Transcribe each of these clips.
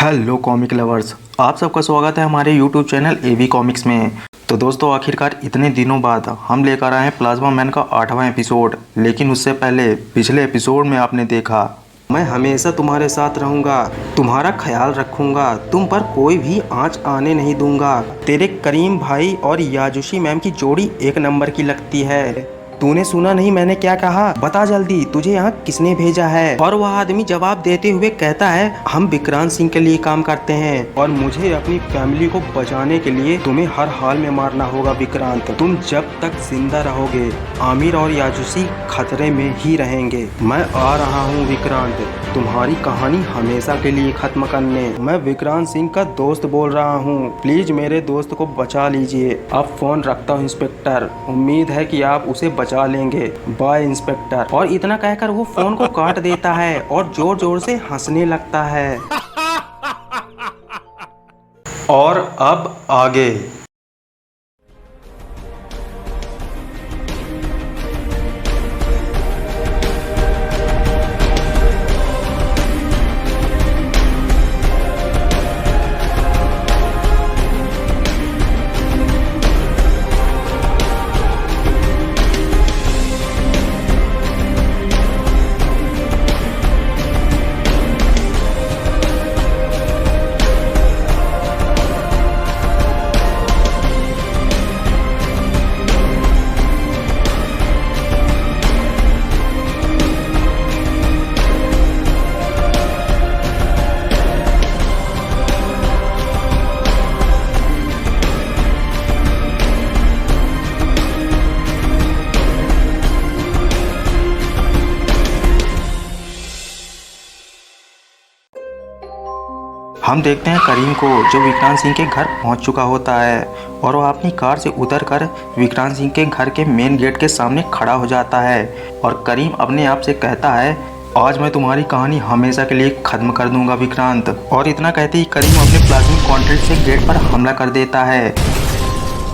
Hello comic lovers, आप सबका स्वागत है हमारे यूट्यूब चैनल एवी कॉमिक्स में। तो दोस्तों, आखिरकार इतने दिनों बाद हम लेकर आए हैं प्लाज्मा मैन का 8वां एपिसोड। लेकिन उससे पहले पिछले एपिसोड में आपने देखा, मैं हमेशा तुम्हारे साथ रहूंगा, तुम्हारा ख्याल रखूंगा, तुम पर कोई भी आंच आने नहीं दूंगा। तेरे करीम भाई और याजुशी मैम की जोड़ी एक नंबर की लगती है। तूने सुना नहीं मैंने क्या कहा? बता जल्दी, तुझे यहाँ किसने भेजा है? और वह आदमी जवाब देते हुए कहता है, हम विक्रांत सिंह के लिए काम करते हैं और मुझे अपनी फैमिली को बचाने के लिए तुम्हें हर हाल में मारना होगा विक्रांत। तुम जब तक जिंदा रहोगे आमिर और याजुशी खतरे में ही रहेंगे। मैं आ रहा हूँ विक्रांत, तुम्हारी कहानी हमेशा के लिए खत्म करने। मैं विक्रांत सिंह का दोस्त बोल रहा हूँ, प्लीज मेरे दोस्त को बचा लीजिए। अब फोन रखता हूँ इंस्पेक्टर, उम्मीद है कि आप उसे बचा लेंगे। Bye inspector. और इतना कहकर वो फोन को काट देता है और जोर जोर से हंसने लगता है। और अब आगे। हम देखते हैं करीम को, जो विक्रांत सिंह के घर पहुंच चुका होता है और वह अपनी कार से उतरकर विक्रांत सिंह के घर के मेन गेट के सामने खड़ा हो जाता है। और करीम अपने आप से कहता है, आज मैं तुम्हारी कहानी हमेशा के लिए खत्म कर दूंगा विक्रांत। और इतना कहते ही करीम अपने प्लाज्मिक कॉन्ट्रैक्ट से गेट पर हमला कर देता है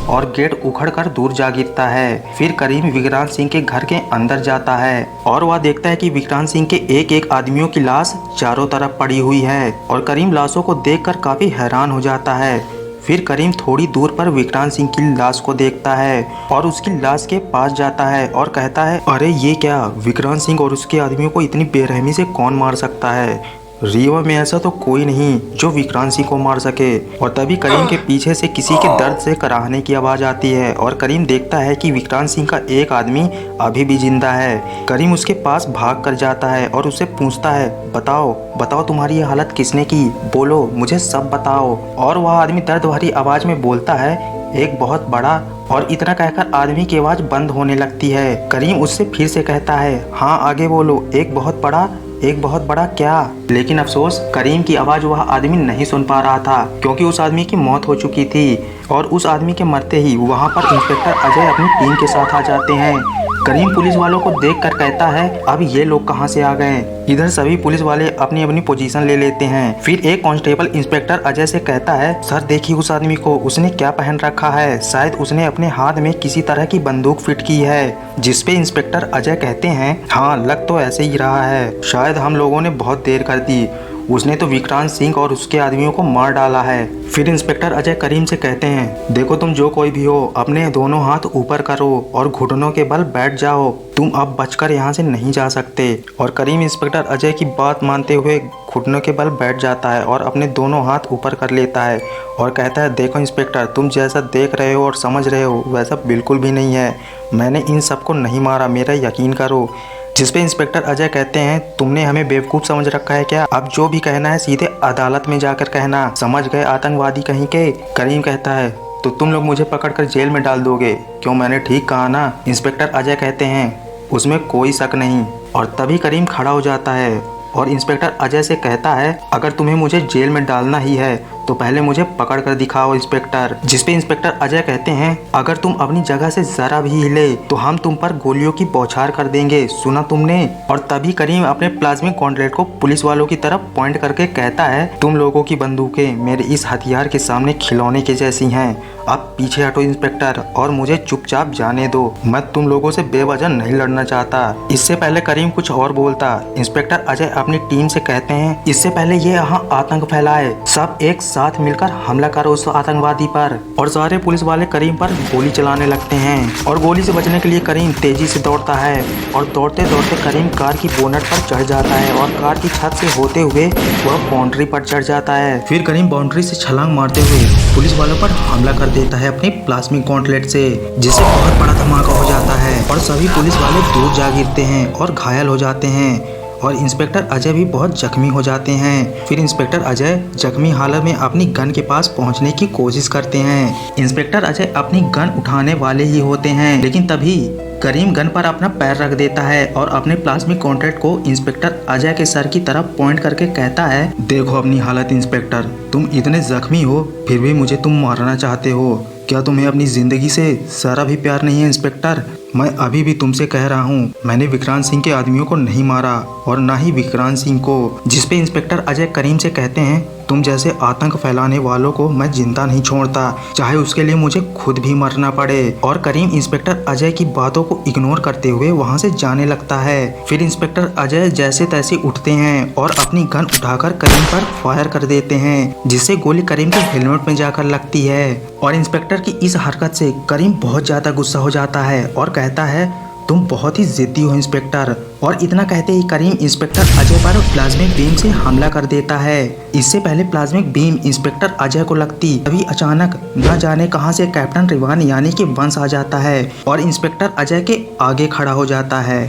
और गेट उखड़कर दूर जा गिरता है। फिर करीम विक्रांत सिंह के घर के अंदर जाता है और वह देखता है कि विक्रांत सिंह के एक एक आदमियों की लाश चारों तरफ पड़ी हुई है। और करीम लाशों को देखकर काफी हैरान हो जाता है। फिर करीम थोड़ी दूर पर विक्रांत सिंह की लाश को देखता है और उसकी लाश के पास जाता है और कहता है, अरे ये क्या, विक्रांत सिंह और उसके आदमियों को इतनी बेरहमी से कौन मार सकता है? रीवा में ऐसा तो कोई नहीं जो विक्रांत सिंह को मार सके। और तभी करीम के पीछे से किसी के दर्द से कराहने की आवाज आती है और करीम देखता है कि विक्रांत सिंह का एक आदमी अभी भी जिंदा है। करीम उसके पास भाग कर जाता है और उससे पूछता है, बताओ बताओ तुम्हारी ये हालत किसने की, बोलो मुझे सब बताओ। और वह आदमी दर्द भरी आवाज में बोलता है, एक बहुत बड़ा। और इतना कहकर आदमी की आवाज बंद होने लगती है। करीम उससे फिर से कहता है, हाँ आगे बोलो, एक बहुत बड़ा, एक बहुत बड़ा क्या? लेकिन अफसोस करीम की आवाज वह आदमी नहीं सुन पा रहा था, क्योंकि उस आदमी की मौत हो चुकी थी। और उस आदमी के मरते ही वहां पर इंस्पेक्टर अजय अपनी टीम के साथ आ जाते हैं। करीम पुलिस वालों को देखकर कहता है, अब ये लोग कहां से आ गए? इधर सभी पुलिस वाले अपनी अपनी पोजीशन ले लेते हैं। फिर एक कांस्टेबल इंस्पेक्टर अजय से कहता है, सर देखिए उस आदमी को, उसने क्या पहन रखा है? शायद उसने अपने हाथ में किसी तरह की बंदूक फिट की है। जिस पे इंस्पेक्टर अजय कहते हैं, हाँ लग तो ऐसे ही रहा है, शायद हम लोगों ने बहुत देर कर दी, उसने तो विक्रांत सिंह और उसके आदमियों को मार डाला है। फिर इंस्पेक्टर अजय करीम से कहते हैं, देखो तुम जो कोई भी हो, अपने दोनों हाथ ऊपर करो और घुटनों के बल बैठ जाओ, तुम अब बचकर यहाँ से नहीं जा सकते। और करीम इंस्पेक्टर अजय की बात मानते हुए घुटनों के बल बैठ जाता है और अपने दोनों हाथ ऊपर कर लेता है और कहता है, देखो इंस्पेक्टर, तुम जैसा देख रहे हो और समझ रहे हो वैसा बिल्कुल भी नहीं है, मैंने इन सबको नहीं मारा, मेरा यकीन करो। जिस पे इंस्पेक्टर अजय कहते हैं, तुमने हमें बेवकूफ़ समझ रखा है क्या? अब जो भी कहना है सीधे अदालत में जाकर कहना, समझ गए आतंकवादी कहीं के? करीम कहता है, तो तुम लोग मुझे पकड़कर जेल में डाल दोगे? क्यों, मैंने ठीक कहा ना? इंस्पेक्टर अजय कहते हैं, उसमें कोई शक नहीं। और तभी करीम खड़ा हो जाता है और इंस्पेक्टर अजय से कहता है, अगर तुम्हें मुझे जेल में डालना ही है तो पहले मुझे पकड़ कर दिखाओ इंस्पेक्टर। जिसपे इंस्पेक्टर अजय कहते हैं, अगर तुम अपनी जगह से जरा भी हिले तो हम तुम पर गोलियों की बौछार कर देंगे, सुना तुमने। और तभी करीम अपने प्लाज्मिक गॉन्टलेट को पुलिस वालों की तरफ पॉइंट करके कहता है, तुम लोगों की बंदूकें मेरे इस हथियार के सामने खिलौने के जैसी हैं। आप पीछे हटो इंस्पेक्टर और मुझे चुपचाप जाने दो, मैं तुम लोगों से बेवजह नहीं लड़ना चाहता। इससे पहले करीम कुछ और बोलता, इंस्पेक्टर अजय अपनी टीम से कहते हैं, इससे पहले ये यहाँ आतंक फैलाए, सब एक साथ मिलकर हमला करो उस आतंकवादी पर। और सारे पुलिस वाले करीम पर गोली चलाने लगते हैं और गोली से बचने के लिए करीम तेजी से दौड़ता है और दौड़ते दौड़ते करीम कार की बोनट पर चढ़ जाता है और कार की छत से होते हुए वह बाउंड्री पर चढ़ जाता है। फिर करीम बाउंड्री से छलांग मारते हुए पुलिस वालों पर हमला कर देता है अपने प्लाज्मिक गॉन्टलेट से, जिससे बहुत बड़ा धमाका हो जाता है और सभी पुलिस वाले दूर जा गिरते हैं और घायल हो जाते हैं और इंस्पेक्टर अजय भी बहुत जख्मी हो जाते हैं। फिर इंस्पेक्टर अजय जख्मी हालत में अपनी गन के पास पहुंचने की कोशिश करते हैं। इंस्पेक्टर अजय अपनी गन उठाने वाले ही होते हैं, लेकिन तभी करीम गन पर अपना पैर रख देता है और अपने प्लाज्मिक गॉन्टलेट को इंस्पेक्टर अजय के सर की तरफ पॉइंट करके कहता है, देखो अपनी हालत इंस्पेक्टर, तुम इतने जख्मी हो फिर भी मुझे तुम मारना चाहते हो। क्या तुम्हें अपनी जिंदगी से जरा भी प्यार नहीं है इंस्पेक्टर? मैं अभी भी तुमसे कह रहा हूँ, मैंने विक्रांत सिंह के आदमियों को नहीं मारा और ना ही विक्रांत सिंह को। जिसपे इंस्पेक्टर अजय करीम से कहते हैं, तुम जैसे आतंक फैलाने वालों को मैं जिंदा नहीं छोड़ता, चाहे उसके लिए मुझे खुद भी मरना पड़े। और करीम इंस्पेक्टर अजय की बातों को इग्नोर करते हुए वहां से जाने लगता है। फिर इंस्पेक्टर अजय जैसे तैसे उठते हैं और अपनी गन उठाकर करीम पर फायर कर देते हैं, जिससे गोली करीम के हेलमेट में जाकर लगती है। और इंस्पेक्टर की इस हरकत से करीम बहुत ज्यादा गुस्सा हो जाता है और कहता है, तुम बहुत ही जिद्दी हो इंस्पेक्टर। और इतना कहते ही करीम इंस्पेक्टर अजय पर प्लाज्मिक बीम से हमला कर देता है। इससे पहले प्लाज्मिक बीम इंस्पेक्टर अजय को लगती, तभी अचानक न जाने कहां से कैप्टन रिवान यानी कि वंश आ जाता है और इंस्पेक्टर अजय के आगे खड़ा हो जाता है।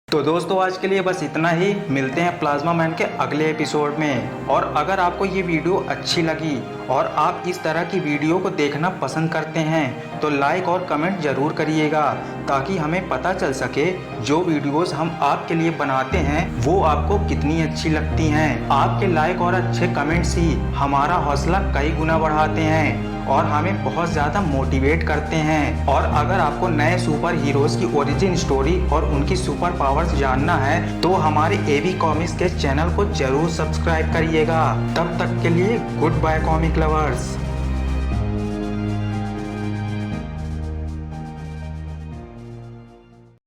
तो दोस्तों आज के लिए बस इतना ही, मिलते हैं प्लाज्मा मैन के अगले एपिसोड में। और अगर आपको ये वीडियो अच्छी लगी और आप इस तरह की वीडियो को देखना पसंद करते हैं तो लाइक और कमेंट ज़रूर करिएगा, ताकि हमें पता चल सके जो वीडियोस हम आपके लिए बनाते हैं वो आपको कितनी अच्छी लगती हैं। आपके लाइक और अच्छे कमेंट्स ही हमारा हौसला कई गुना बढ़ाते हैं और हमें बहुत ज़्यादा मोटिवेट करते हैं। और अगर आपको नए सुपर हीरोज़ की ओरिजिन स्टोरी और उनकी सुपर पावर्स जानना है तो हमारे एबी कॉमिक्स के चैनल को जरूर सब्सक्राइब करिएगा। तब तक के लिए गुड बाय कॉमिक लवर्स।